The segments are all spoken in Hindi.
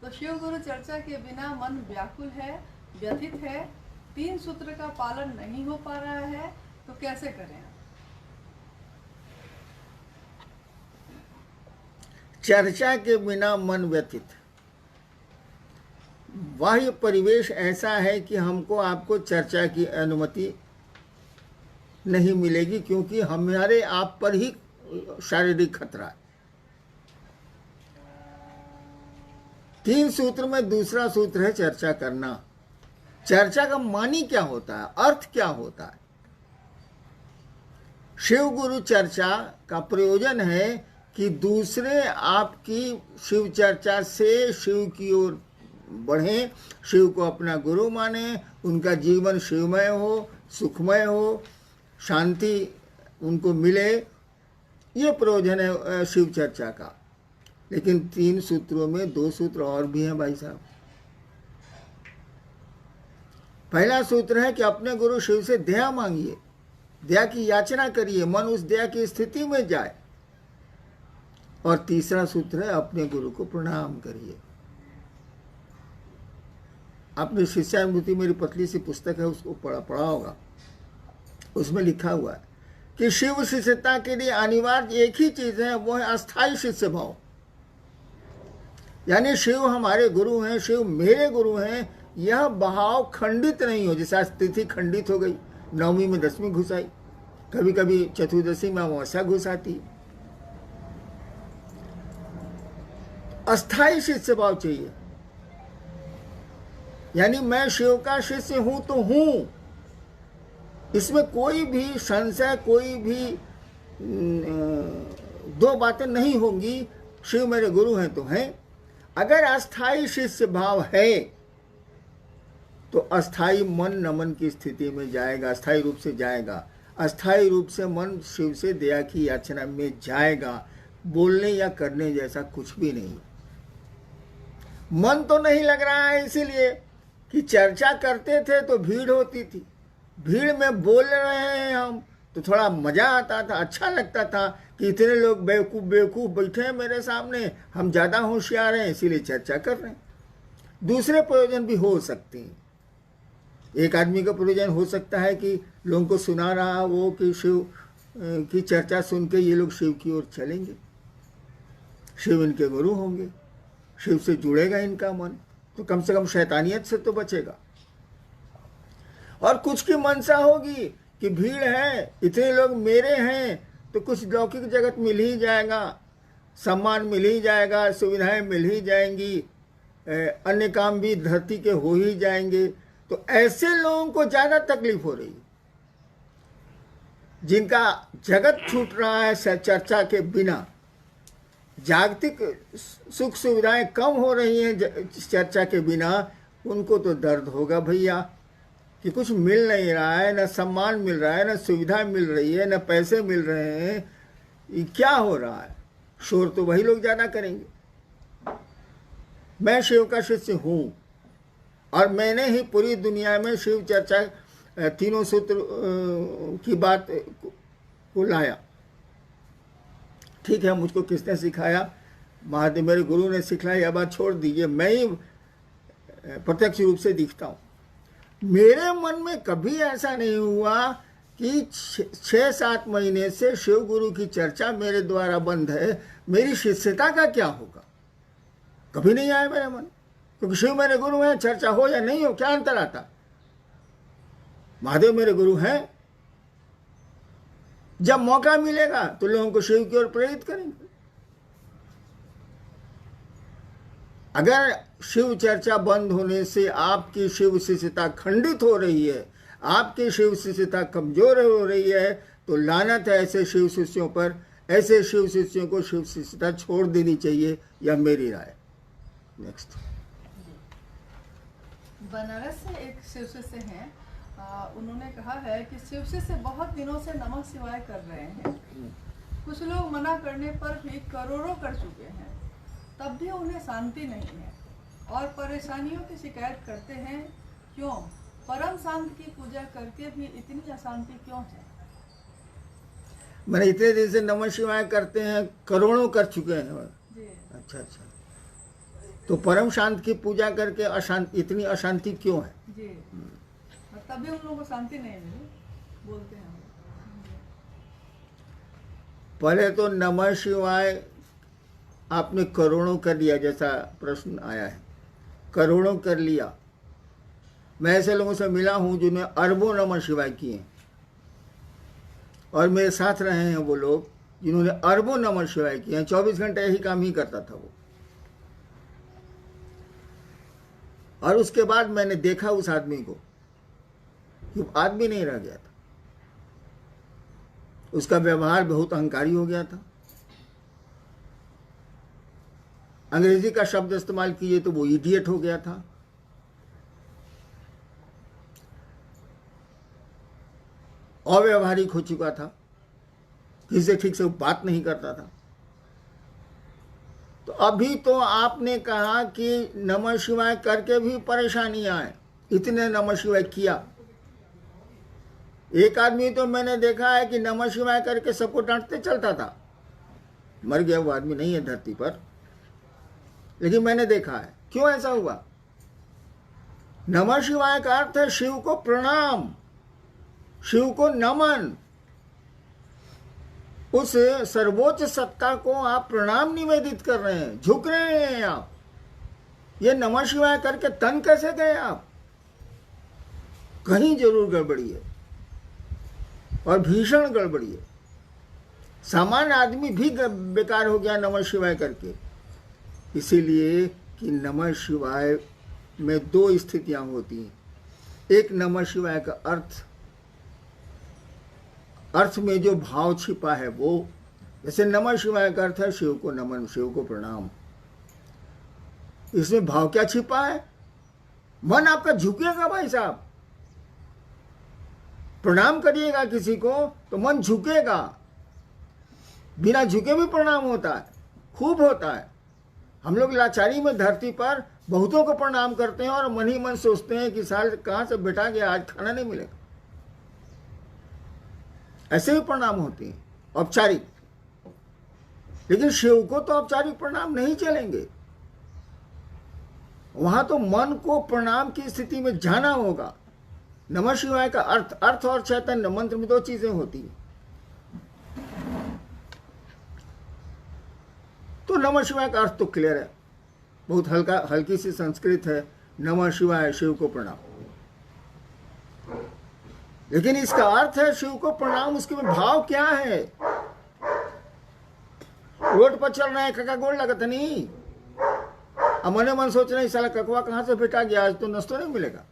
तो शिव गुरु चर्चा के बिना मन व्याकुल है, व्यथित है, 3 सूत्र का पालन नहीं हो पा रहा है, तो कैसे करें? चर्चा के बिना मन व्यथित, बाह्य परिवेश ऐसा है कि हमको आपको चर्चा की अनुमति नहीं मिलेगी, क्योंकि हमारे आप पर ही शारीरिक खतरा है। 3 सूत्र में दूसरा सूत्र है चर्चा करना। चर्चा का मानी क्या होता है, अर्थ क्या होता है? शिव गुरु चर्चा का प्रयोजन है कि दूसरे आपकी शिव चर्चा से शिव की ओर बढ़ें, शिव को अपना गुरु माने, उनका जीवन शिवमय हो, सुखमय हो, शांति उनको मिले, ये प्रयोजन है शिव चर्चा का। लेकिन 3 सूत्रों में 2 सूत्र और भी हैं भाई साहब। पहला सूत्र है कि अपने गुरु शिव से दया मांगिए, दया की याचना करिए, मन उस दया की स्थिति में जाए। और तीसरा सूत्र है अपने गुरु को प्रणाम करिए। आपने शिष्यामृति मेरी पतली सी पुस्तक है, उसको पढ़ा होगा। उसमें लिखा हुआ है कि शिव शिष्यता के लिए अनिवार्य एक ही चीज है, वो है अस्थाई शिष्य भाव। यानी शिव हमारे गुरु हैं, शिव मेरे गुरु हैं, यह भाव खंडित नहीं हो। जैसे आज तिथि खंडित हो गई, 9वीं में 10वीं घुस आई, कभी कभी चतुर्दशी में अमावस्या घुस आती। अस्थाई शिष्य भाव चाहिए, यानी मैं शिव का शिष्य हूं तो हूं, इसमें कोई भी संशय, कोई भी 2 बातें नहीं होंगी। शिव मेरे गुरु हैं तो हैं। अगर अस्थाई शिष्य भाव है तो अस्थाई मन नमन की स्थिति में जाएगा, अस्थाई रूप से जाएगा। अस्थाई रूप से मन शिव से दया की याचना में जाएगा। बोलने या करने जैसा कुछ भी नहीं। मन तो नहीं लग रहा है, इसीलिए कि चर्चा करते थे तो भीड़ होती थी, भीड़ में बोल रहे हैं हम तो थोड़ा मजा आता था, अच्छा लगता था कि इतने लोग बेवकूफ बैठे हैं मेरे सामने, हम ज्यादा होशियार हैं, इसीलिए चर्चा कर रहे हैं। दूसरे प्रयोजन भी हो सकते हैं। एक आदमी का प्रयोजन हो सकता है कि लोगों को सुना रहा वो कि शिव की चर्चा सुन के ये लोग शिव की ओर चलेंगे, शिव इनके गुरु होंगे, शिव से जुड़ेगा इनका मन, तो कम से कम शैतानियत से तो बचेगा। और कुछ की मनसा होगी कि भीड़ है, इतने लोग मेरे हैं तो कुछ लौकिक जगत मिल ही जाएगा, सम्मान मिल ही जाएगा, सुविधाएं मिल ही जाएंगी, अन्य काम भी धरती के हो ही जाएंगे। तो ऐसे लोगों को ज्यादा तकलीफ हो रही है, जिनका जगत छूट रहा है चर्चा के बिना, जागतिक सुख सुविधाएं कम हो रही हैं चर्चा के बिना, उनको तो दर्द होगा भैया कि कुछ मिल नहीं रहा है, न सम्मान मिल रहा है, न सुविधा मिल रही है, न पैसे मिल रहे हैं, ये क्या हो रहा है। शोर तो वही लोग ज्यादा करेंगे। मैं शिव का शिष्य हूं और मैंने ही पूरी दुनिया में शिव चर्चा 3 सूत्र की बात को लाया। ठीक है, मुझको किसने सिखाया? महादेव मेरे गुरु ने सिखाया, यह बात छोड़ दीजिए, मैं ही प्रत्यक्ष रूप से दिखता हूं। मेरे मन में कभी ऐसा नहीं हुआ कि 6-7 महीने से शिव गुरु की चर्चा मेरे द्वारा बंद है, मेरी शिष्यता का क्या होगा, कभी नहीं आया मेरे मन। क्योंकि शिव मेरे गुरु हैं, चर्चा हो या नहीं हो क्या अंतर आता। महादेव मेरे गुरु हैं, जब मौका मिलेगा तो लोगों को शिव की ओर प्रेरित करेंगे। अगर शिव चर्चा बंद होने से आपकी शिव शिष्यता खंडित हो रही है, आपकी शिव शिष्यता कमजोर हो रही है, तो लानत है ऐसे शिव शिष्यों पर। ऐसे शिव शिष्यों को शिव शिष्यता छोड़ देनी चाहिए, यह मेरी राय। नेक्स्ट। बनारस से एक शिव शिष्य हैं, उन्होंने कहा है कि शिव शिष्य बहुत दिनों से नमः शिवाय कर रहे हैं, कुछ लोग मना करने पर भी करोड़ों कर चुके हैं, तब भी उन्हें शांति नहीं है और परेशानियों की शिकायत करते हैं। क्यों? परम शांत की पूजा करके भी इतनी अशांति क्यों है? मैंने इतने दिन से नमः शिवाय करते हैं, करोड़ों कर चुके हैं। जी। अच्छा। तो परम शांत की पूजा करके अशांति, इतनी अशांति क्यों है? जी, और तभी उन लोगों को शांति नहीं मिली, बोलते हैं। पहले तो नमः शिवाय आपने करोड़ों कर लिया, जैसा प्रश्न आया है, करोड़ों कर लिया। मैं ऐसे लोगों से मिला हूं जिन्होंने अरबों नमः शिवाय किए, और मेरे साथ रहे हैं वो लोग जिन्होंने अरबों नमः शिवाय किए हैं। 24 घंटे यही काम ही करता था वो। और उसके बाद मैंने देखा उस आदमी को कि आदमी नहीं रह गया था, उसका व्यवहार बहुत अहंकारी हो गया था। अंग्रेजी का शब्द इस्तेमाल किए तो वो इडियट हो गया था। अव्यवहारिक हो चुका था, किसी से ठीक से बात नहीं करता था। तो अभी तो आपने कहा कि नमः शिवाय करके भी परेशानी आए, इतने नमः शिवाय किया। एक आदमी तो मैंने देखा है कि नमः शिवाय करके सबको डांटते चलता था, मर गया वो आदमी नहीं है धरती पर, लेकिन मैंने देखा है। क्यों ऐसा हुआ? नमः शिवाय का अर्थ है शिव को प्रणाम, शिव को नमन। उस सर्वोच्च सत्ता को आप प्रणाम निवेदित कर रहे हैं, झुक रहे हैं आप। ये नमः शिवाय करके तन कैसे गए आप? कहीं जरूर गड़बड़ी है, और भीषण गड़बड़ी है। सामान्य आदमी भी बेकार हो गया नमः शिवाय करके। इसीलिए कि नमः शिवाय में दो स्थितियां होती हैं। एक, नमः शिवाय का अर्थ में जो भाव छिपा है वो, जैसे नमः शिवाय का अर्थ है शिव को नमन, शिव को प्रणाम। इसमें भाव क्या छिपा है? मन आपका झुकेगा भाई साहब। प्रणाम करिएगा किसी को तो मन झुकेगा। बिना झुके भी प्रणाम होता है, खूब होता है। हम लोग लाचारी में धरती पर बहुतों को प्रणाम करते हैं और मन ही मन सोचते हैं कि साल कहां से बैठा गया, आज खाना नहीं मिलेगा। ऐसे भी प्रणाम होते हैं औपचारिक, लेकिन शिव को तो औपचारिक प्रणाम नहीं चलेंगे। वहां तो मन को प्रणाम की स्थिति में जाना होगा। नमः शिवाय का अर्थ और चैतन्य मंत्र में दो चीजें होती हैं। तो नमः शिवाय का अर्थ तो क्लियर है, बहुत हल्की सी संस्कृत है, नमः शिवाय शिव को प्रणाम। लेकिन इसका अर्थ है शिव को प्रणाम, उसके में भाव क्या है? रोड पर चल रहे हैं, कका गोड़ लगता नहीं, अब मने मन सोच रहे साला ककवा कहां से बेटा गया, आज तो नाश्ता नहीं मिलेगा।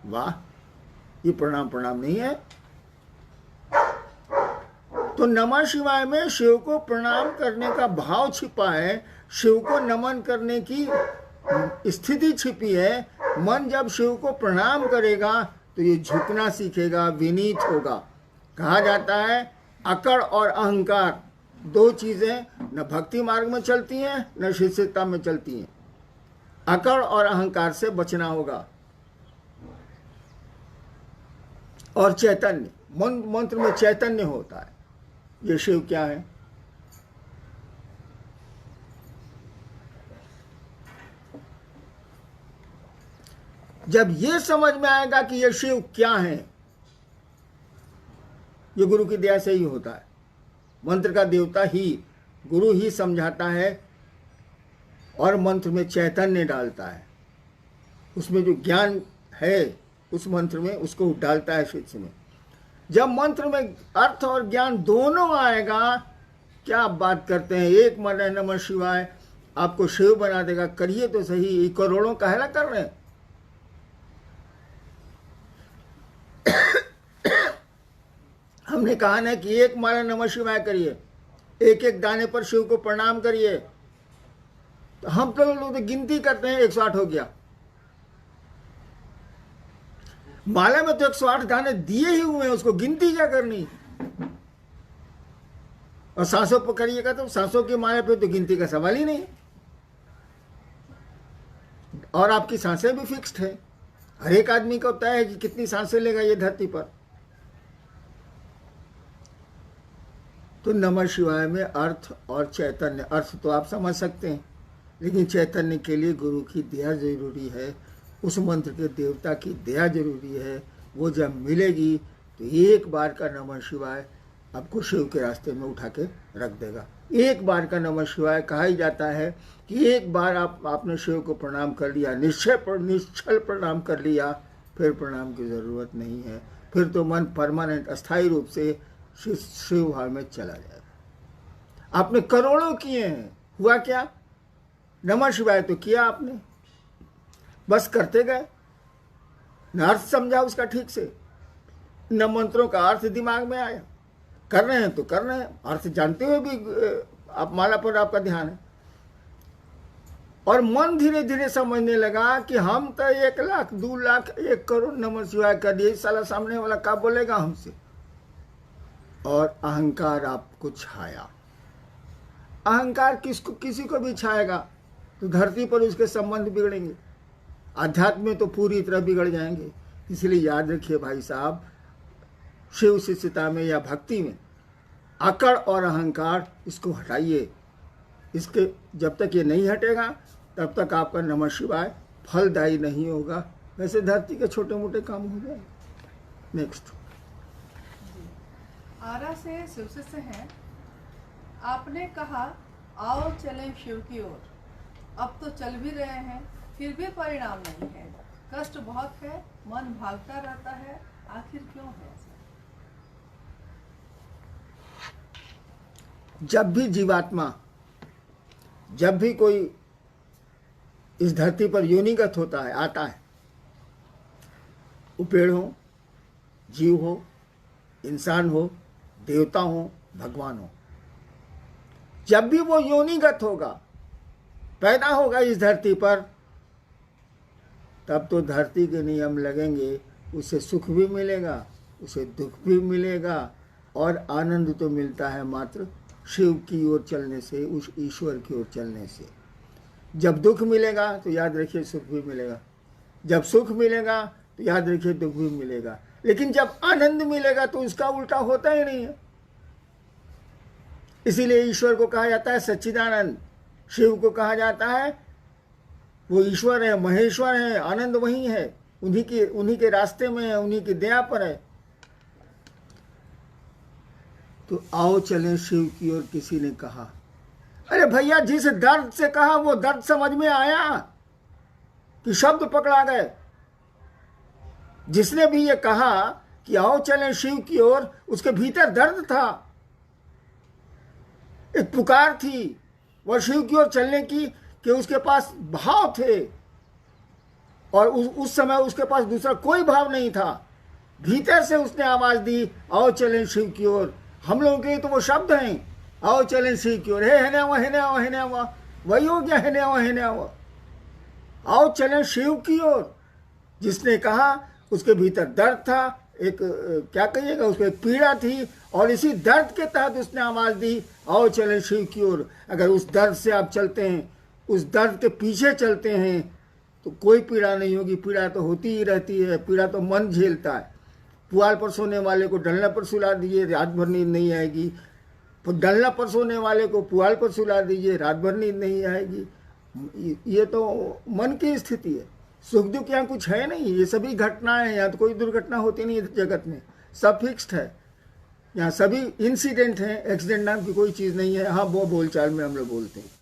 वाह, ये प्रणाम नहीं है। तो नमः शिवाय में शिव को प्रणाम करने का भाव छिपा है, शिव को नमन करने की स्थिति छिपी है। मन जब शिव को प्रणाम करेगा तो ये झुकना सीखेगा, विनीत होगा। कहा जाता है अकड़ और अहंकार दो चीजें न भक्ति मार्ग में चलती हैं न शिष्यता में चलती हैं। अकड़ और अहंकार से बचना होगा। और चैतन्य, मंत्र में चैतन्य होता है। ये शिव क्या है? जब ये समझ में आएगा कि ये शिव क्या है, ये गुरु की दया से ही होता है। मंत्र का देवता ही, गुरु ही समझाता है और मंत्र में चैतन्य डालता है। उसमें जो ज्ञान है उस मंत्र में, उसको डालता है शिष्य में। जब मंत्र में अर्थ और ज्ञान दोनों आएगा, क्या आप बात करते हैं, एक मन है नमः शिवाय आपको शिव बना देगा। करिए तो सही, ये करोड़ों काहेला कर रहे हैं। हमने कहा ना कि एक माला नमः शिवाय करिए, एक एक दाने पर शिव को प्रणाम करिए। तो हम तो लोग तो गिनती करते हैं, 108 हो गया। माला में तो 108 दाने दिए ही हुए हैं, उसको गिनती क्या करनी। और सांसों पर करिएगा तो सांसों की माला पे तो गिनती का सवाल ही नहीं। और आपकी सांसें भी फिक्स्ड है, हर एक आदमी को तय है कि कितनी सांसें लेगा ये धरती पर। तो नमः शिवाय में अर्थ और चैतन्य, अर्थ तो आप समझ सकते हैं लेकिन चैतन्य के लिए गुरु की दया जरूरी है, उस मंत्र के देवता की दया जरूरी है। वो जब मिलेगी तो एक बार का नमः शिवाय आपको शिव के रास्ते में उठा के रख देगा। एक बार का नमः शिवाय कहा ही जाता है कि एक बार आपने शिव को प्रणाम कर लिया, निश्चल प्रणाम कर लिया, फिर प्रणाम की ज़रूरत नहीं है। फिर तो मन परमानेंट अस्थायी रूप से शिव भाव में चला जाएगा। आपने करोड़ों किए हैं, हुआ क्या? नमः शिवाय तो किया आपने, बस करते गए, न अर्थ समझा उसका ठीक से, न मंत्रों का अर्थ दिमाग में आया। कर रहे हैं तो कर रहे हैं, अर्थ जानते हुए भी आप माला पर आपका ध्यान है। और मन धीरे धीरे समझने लगा कि हम तो 1 लाख 2 लाख 1 करोड़ नमः शिवाय कर दिए, साला सामने वाला क्या बोलेगा हमसे। और अहंकार आपको छाया। अहंकार किसी को भी छाएगा तो धरती पर उसके संबंध बिगड़ेंगे, आध्यात्म में तो पूरी तरह बिगड़ जाएंगे। इसलिए याद रखिए भाई साहब, शिव शिष्यता में या भक्ति में अकड़ और अहंकार इसको हटाइए। इसके जब तक ये नहीं हटेगा तब तक आपका नमः शिवाय फलदायी नहीं होगा। वैसे धरती के छोटे मोटे काम हो जाएंगे। नेक्स्ट आरा से शिव से हैं। आपने कहा आओ चलें शिव की ओर, अब तो चल भी रहे हैं फिर भी परिणाम नहीं है। कष्ट बहुत है, मन भागता रहता है, आखिर क्यों है ऐसा? जब भी जीवात्मा, जब भी कोई इस धरती पर योनिगत होता है, आता है, वो पेड़ हो, जीव हो, इंसान हो, देवता हो, भगवान हो, जब भी वो योनिगत होगा, पैदा होगा इस धरती पर, तब तो धरती के नियम लगेंगे। उसे सुख भी मिलेगा, उसे दुख भी मिलेगा, और आनंद तो मिलता है मात्र शिव की ओर चलने से, उस ईश्वर की ओर चलने से। जब दुख मिलेगा तो याद रखिए सुख भी मिलेगा, जब सुख मिलेगा तो याद रखिए दुख भी मिलेगा। लेकिन जब आनंद मिलेगा तो उसका उल्टा होता ही नहीं है। इसीलिए ईश्वर को कहा जाता है सच्चिदानंद, शिव को कहा जाता है वो ईश्वर है, महेश्वर है, आनंद वही है, उन्हीं के रास्ते में है, उन्हीं की दया पर है। तो आओ चलें शिव की ओर किसी ने कहा। अरे भैया, जिस दर्द से कहा वो दर्द समझ में आया कि शब्द पकड़ा गए? जिसने भी ये कहा कि आओ चलें शिव की ओर, उसके भीतर दर्द था, एक पुकार थी वह शिव की ओर चलने की, कि उसके पास भाव थे, और उस समय उसके पास दूसरा कोई भाव नहीं था। भीतर से उसने आवाज दी आओ चलें शिव की ओर। हम लोगों के लिए तो वो शब्द हैं, आओ चलें शिव की ओर, है ना वही हो गया, है ना आओ चलें शिव की ओर। जिसने कहा उसके भीतर दर्द था, एक क्या कहिएगा, उसको एक पीड़ा थी, और इसी दर्द के तहत उसने आवाज दी आओ चलें शिव की ओर। अगर उस दर्द से आप चलते हैं, उस दर्द के पीछे चलते हैं, तो कोई पीड़ा नहीं होगी। पीड़ा तो होती ही रहती है, पीड़ा तो मन झेलता है। पुआल पर सोने वाले को डलना पर सुला दीजिए, रात भर नींद नहीं आएगी। डलना पर सोने वाले को पुआल पर सुला दीजिए, रात भर नींद नहीं आएगी। ये तो मन की स्थिति है। सुख दुख यहाँ कुछ है नहीं, ये सभी घटनाएं हैं। यहाँ तो कोई दुर्घटना होती नहीं है जगत में, सब फिक्स्ड है। यहाँ सभी इंसिडेंट हैं, एक्सीडेंट नाम की कोई चीज़ नहीं है। हाँ, वो बोलचाल में हम लोग बोलते हैं।